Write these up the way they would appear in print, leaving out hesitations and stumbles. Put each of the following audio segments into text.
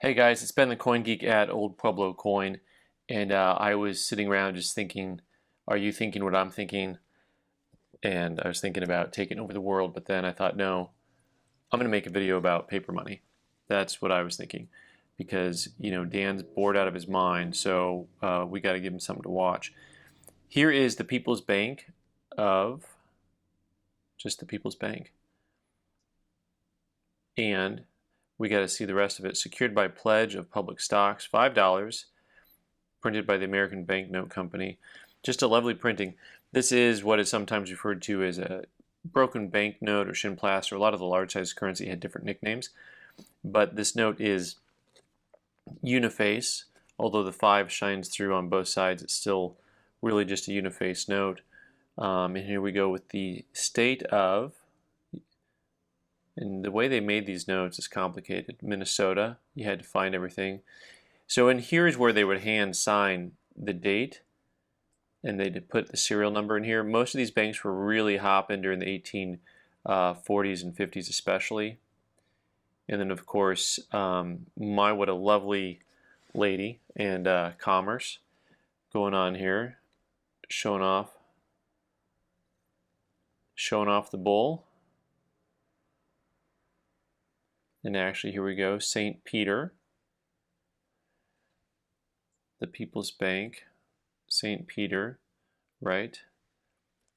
Hey guys, it's Ben the Coin Geek at Old Pueblo Coin, and I was sitting around just thinking, are you thinking what I'm thinking? And I was thinking about taking over the world, but then I thought, no, I'm going to make a video about paper money. That's what I was thinking, because Dan's bored out of his mind, so we got to give him something to watch. Here is the People's Bank of just the People's Bank, and we got to see the rest of it. Secured by pledge of public stocks, $5. Printed by the American Banknote Company. Just a lovely printing. This is what is sometimes referred to as a broken banknote or shinplaster. A lot of the large size currency had different nicknames, but this note is uniface. Although the 5 shines through on both sides, it's still really just a uniface note. And here we go with the state of, and the way they made these notes is complicated. Minnesota, you had to find everything. So in here is where they would hand sign the date, and they'd put the serial number in here. Most of these banks were really hopping during the 1840s and 50s especially. And then of course, what a lovely lady and commerce going on here, showing off the bull. And actually here we go, St. Peter. The People's Bank, St. Peter, right,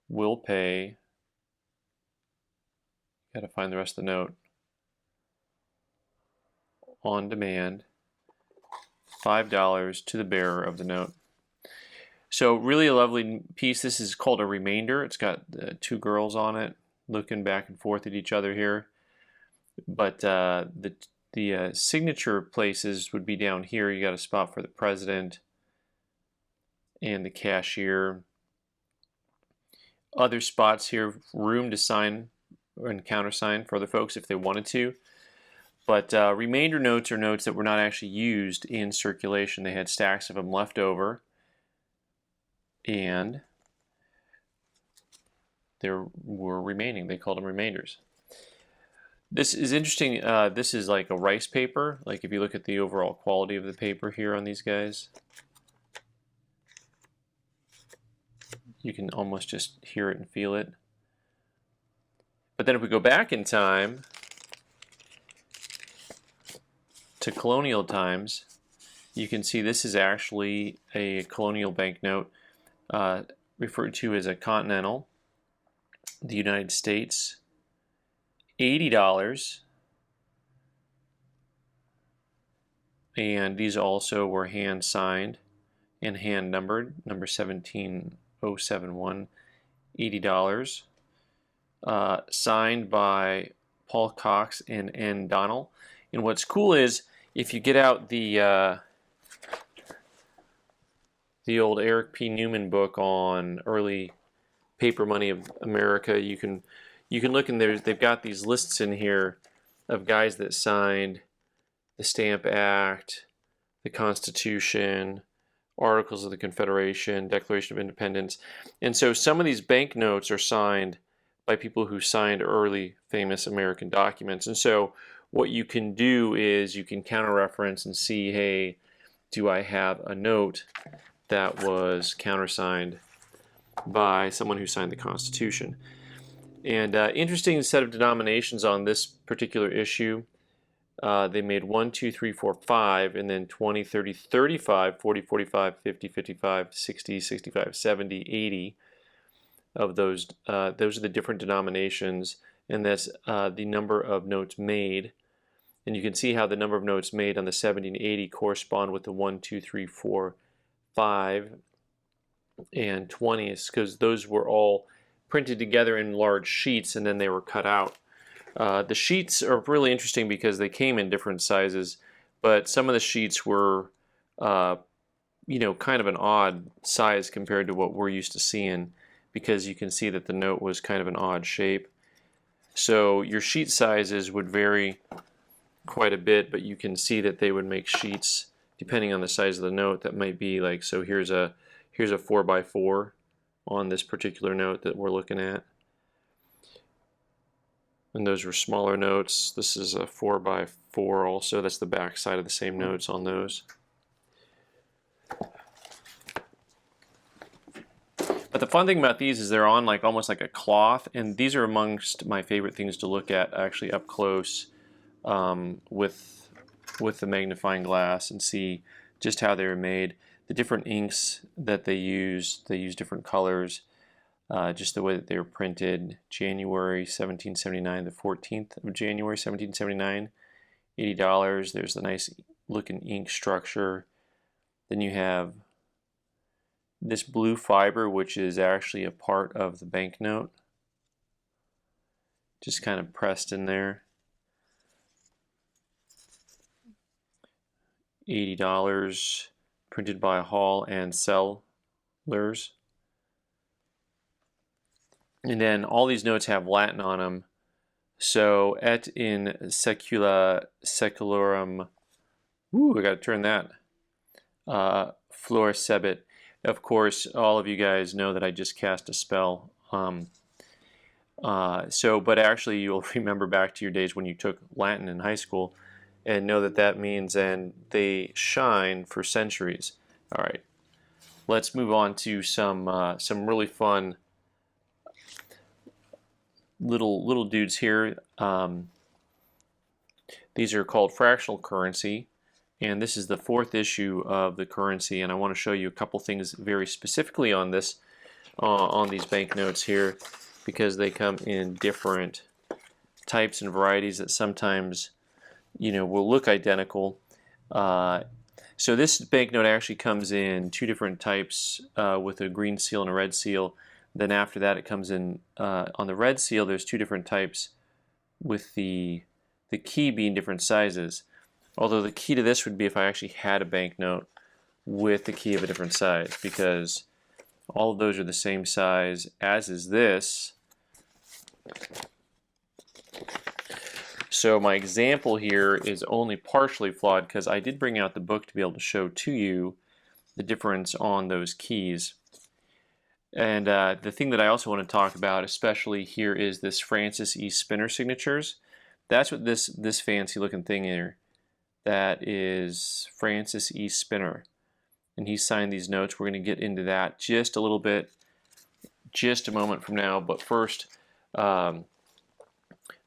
will pay, got to find the rest of the note, on demand, $5 to the bearer of the note. So really a lovely piece. This is called a remainder. It's got 2 girls on it looking back and forth at each other here. But the signature places would be down here. You got a spot for the president and the cashier. Other spots here, room to sign and countersign for other folks if they wanted to. But remainder notes are notes that were not actually used in circulation. They had stacks of them left over, and there were remaining. They called them remainders. This is interesting. This is like a rice paper. Like if you look at the overall quality of the paper here on these guys, you can almost just hear it and feel it. But then if we go back in time to colonial times, you can see this is actually a colonial banknote referred to as a continental, the United States, $80. And these also were hand signed and hand numbered, number 17071, $80. Signed by Paul Cox and N. Donnell. And what's cool is if you get out the old Eric P. Newman book on early paper money of America, you can look in there. They've got these lists in here of guys that signed the Stamp Act, the Constitution, Articles of the Confederation, Declaration of Independence. And so some of these banknotes are signed by people who signed early famous American documents. And so what you can do is you can counter-reference and see, hey, do I have a note that was countersigned by someone who signed the Constitution? And interesting set of denominations on this particular issue. They made 1, 2, 3, 4, 5, and then 20, 30, 35, 40, 45, 50, 55, 60, 65, 70, 80 of those. Those are the different denominations, and that's the number of notes made. And you can see how the number of notes made on the 70 and 80 correspond with the 1, 2, 3, 4, 5, and 20, because those were all printed together in large sheets and then they were cut out. The sheets are really interesting because they came in different sizes, but some of the sheets were kind of an odd size compared to what we're used to seeing, because you can see that the note was kind of an odd shape. So your sheet sizes would vary quite a bit, but you can see that they would make sheets depending on the size of the note that might be like, so here's a 4x4 on this particular note that we're looking at. And those were smaller notes. This is a 4x4 also. That's the back side of the same notes on those. But the fun thing about these is they're on like almost like a cloth, and these are amongst my favorite things to look at actually up close with the magnifying glass and see just how they were made. The different inks that they use different colors, just the way that they were printed. January 1779, the 14th of January 1779, $80. There's the nice looking ink structure. Then you have this blue fiber, which is actually a part of the banknote, just kind of pressed in there. $80, printed by Hall and Sellers. And then all these notes have Latin on them. So, et in secula secularum, I gotta turn that, florescebit. Of course, all of you guys know that I just cast a spell. But actually you'll remember back to your days when you took Latin in high school and know that that means, and they shine for centuries. All right, let's move on to some really fun little dudes here. These are called fractional currency, and this is the 4th issue of the currency, and I want to show you a couple things very specifically on this, on these banknotes here, because they come in different types and varieties that sometimes, will look identical. So this banknote actually comes in 2 different types, with a green seal and a red seal. Then after that, it comes in on the red seal. There's 2 different types, with the key being different sizes. Although the key to this would be if I actually had a banknote with the key of a different size, because all of those are the same size, as is this. So my example here is only partially flawed because I did bring out the book to be able to show to you the difference on those keys. And the thing that I also want to talk about, especially here, is this Francis E. Spinner signatures. That's what this fancy looking thing here, that is Francis E. Spinner. And he signed these notes. We're going to get into that just a little bit, just a moment from now. But first, the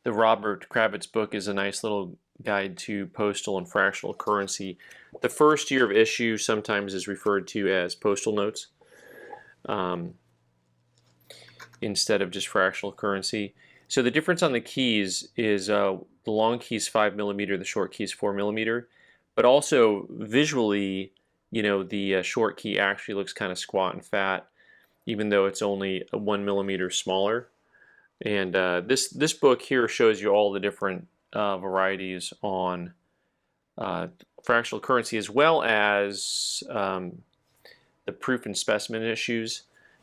Robert Kravitz book is a nice little guide to postal and fractional currency. The first year of issue sometimes is referred to as postal notes, instead of just fractional currency. So the difference on the keys is the long key is 5mm, the short key is 4mm. But also visually, the short key actually looks kind of squat and fat, even though it's only 1mm smaller. And this book here shows you all the different varieties on fractional currency, as well as the proof and specimen issues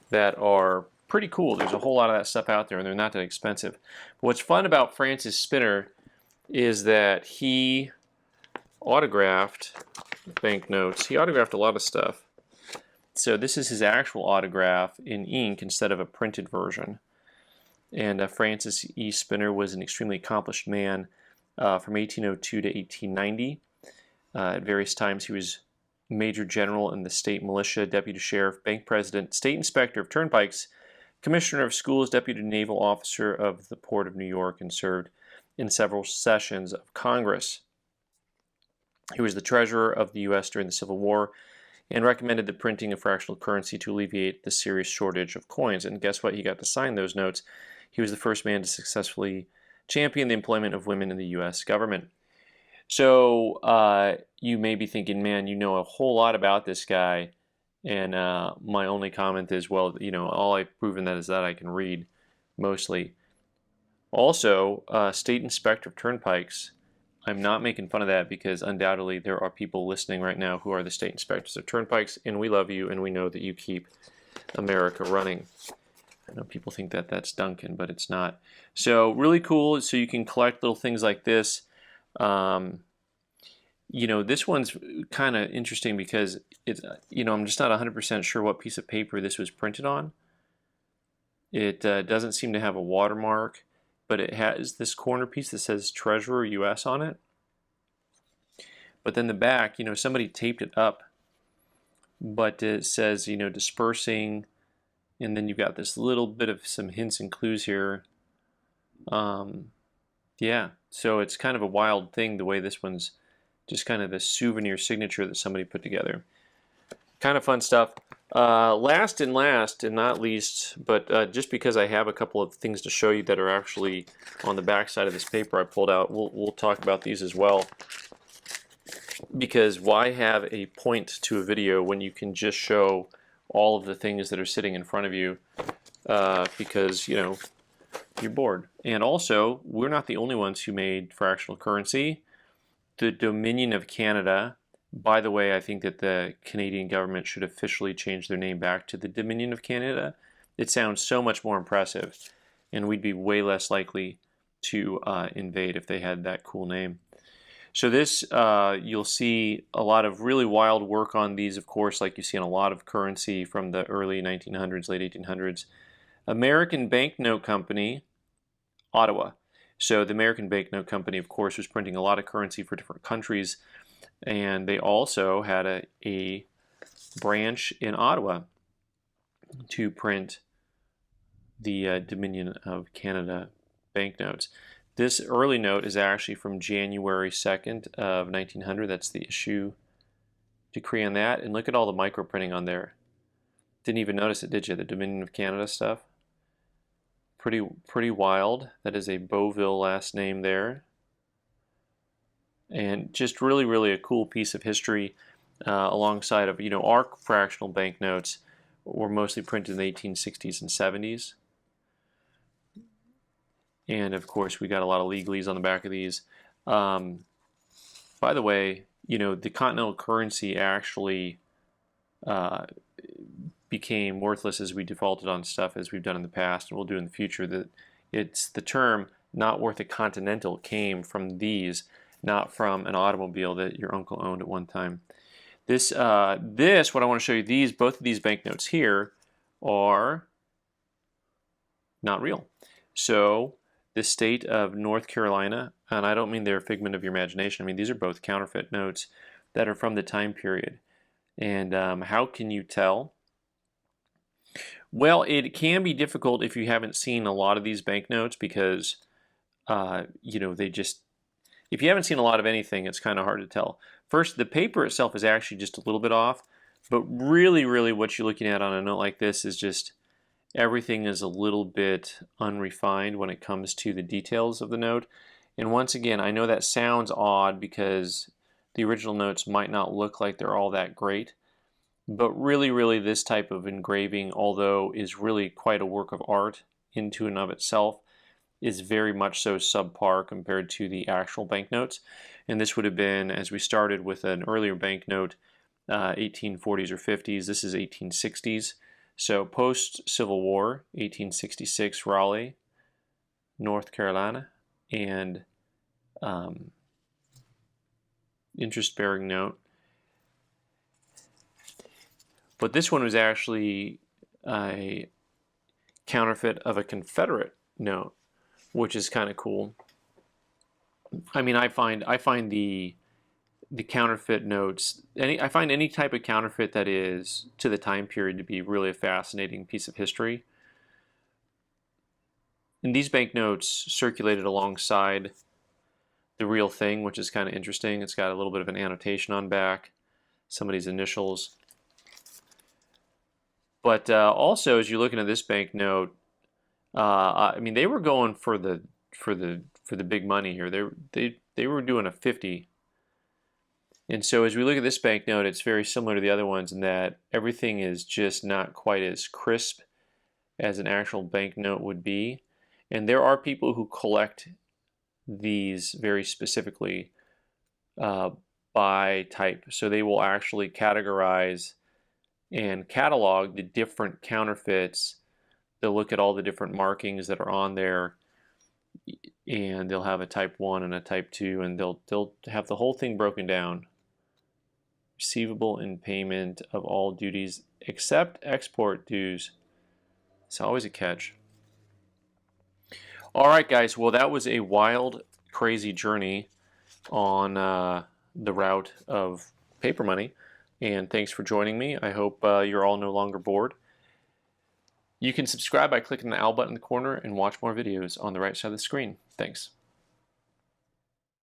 that are pretty cool. There's a whole lot of that stuff out there, and they're not that expensive. But what's fun about Francis Spinner is that he autographed banknotes. He autographed a lot of stuff. So this is his actual autograph in ink instead of a printed version. And Francis E. Spinner was an extremely accomplished man from 1802 to 1890. At various times he was Major General in the state militia, Deputy Sheriff, Bank President, State Inspector of Turnpikes, Commissioner of Schools, Deputy Naval Officer of the Port of New York, and served in several sessions of Congress. He was the Treasurer of the U.S. during the Civil War and recommended the printing of fractional currency to alleviate the serious shortage of coins. And guess what? He got to sign those notes. He was the first man to successfully champion the employment of women in the U.S. government. So you may be thinking, man, you know a whole lot about this guy. And my only comment is, well, all I've proven that is that I can read, mostly. Also, State Inspector of Turnpikes. I'm not making fun of that because undoubtedly there are people listening right now who are the state inspectors of turnpikes, and we love you and we know that you keep America running. I know people think that that's Duncan, but it's not. So really cool. So you can collect little things like this. This one's kind of interesting because it's, I'm just not 100% sure what piece of paper this was printed on. It doesn't seem to have a watermark, but it has this corner piece that says Treasurer US on it. But then the back, you know, somebody taped it up, but it says, you know, dispersing, and then you've got this little bit of some hints and clues here. Yeah, so it's kind of a wild thing the way this one's just kind of a souvenir signature that somebody put together. Kind of fun stuff. Last and not least, but just because I have a couple of things to show you that are actually on the back side of this paper I pulled out, we'll talk about these as well. Because why have a point to a video when you can just show all of the things that are sitting in front of you? Because, you know, you're bored. And also, we're not the only ones who made fractional currency. The Dominion of Canada, by the way, I think that the Canadian government should officially change their name back to the Dominion of Canada. It sounds so much more impressive, and we'd be way less likely to invade if they had that cool name. So this, you'll see a lot of really wild work on these, of course, like you see on a lot of currency from the early 1900s, late 1800s. American Banknote Company, Ottawa. So the American Banknote Company, of course, was printing a lot of currency for different countries, and they also had a branch in Ottawa to print the Dominion of Canada banknotes. This early note is actually from January 2nd of 1900. That's the issue decree on that. And look at all the micro printing on there. Didn't even notice it, did you? The Dominion of Canada stuff. Pretty wild. That is a Beauville last name there. And just really a cool piece of history alongside of, you know, our fractional banknotes were mostly printed in the 1860s and 70s. And of course, we got a lot of legalese on the back of these. By the way, you know, the continental currency actually became worthless as we defaulted on stuff as we've done in the past, and we'll do in the future. That it's the term "not worth a continental" came from these, not from an automobile that your uncle owned at one time. What I want to show you, both of these banknotes here are not real. So the state of North Carolina, and I don't mean they're a figment of your imagination. I mean, these are both counterfeit notes that are from the time period. And how can you tell? Well, it can be difficult if you haven't seen a lot of these banknotes because, you know, if you haven't seen a lot of anything, it's kind of hard to tell. First, the paper itself is actually just a little bit off, but really what you're looking at on a note like this is just everything is a little bit unrefined when it comes to the details of the note. And once again, I know that sounds odd because the original notes might not look like they're all that great, but really this type of engraving, although is really quite a work of art into and of itself, is very much so subpar compared to the actual banknotes. And this would have been, as we started with an earlier banknote, 1840s or 50s. This is 1860s. So post-Civil War, 1866, Raleigh, North Carolina, and interest-bearing note. But this one was actually a counterfeit of a Confederate note, which is kind of cool. I mean, I find the counterfeit notes, I find any type of counterfeit that is to the time period to be really a fascinating piece of history. And these banknotes circulated alongside the real thing, which is kind of interesting. It's got a little bit of an annotation on back, somebody's initials. But also, as you're looking at this banknote, I mean, they were going for the big money here. They were doing a 50. And so as we look at this banknote, it's very similar to the other ones in that everything is just not quite as crisp as an actual banknote would be. And there are people who collect these very specifically by type. So they will actually categorize and catalog the different counterfeits. They'll look at all the different markings that are on there, and they'll have a type 1 and a type 2, and they'll have the whole thing broken down. Receivable in payment of all duties except export dues. It's always a catch. All right, guys. Well, that was a wild, crazy journey on the route of paper money. And thanks for joining me. I hope you're all no longer bored. You can subscribe by clicking the owl button in the corner and watch more videos on the right side of the screen. Thanks.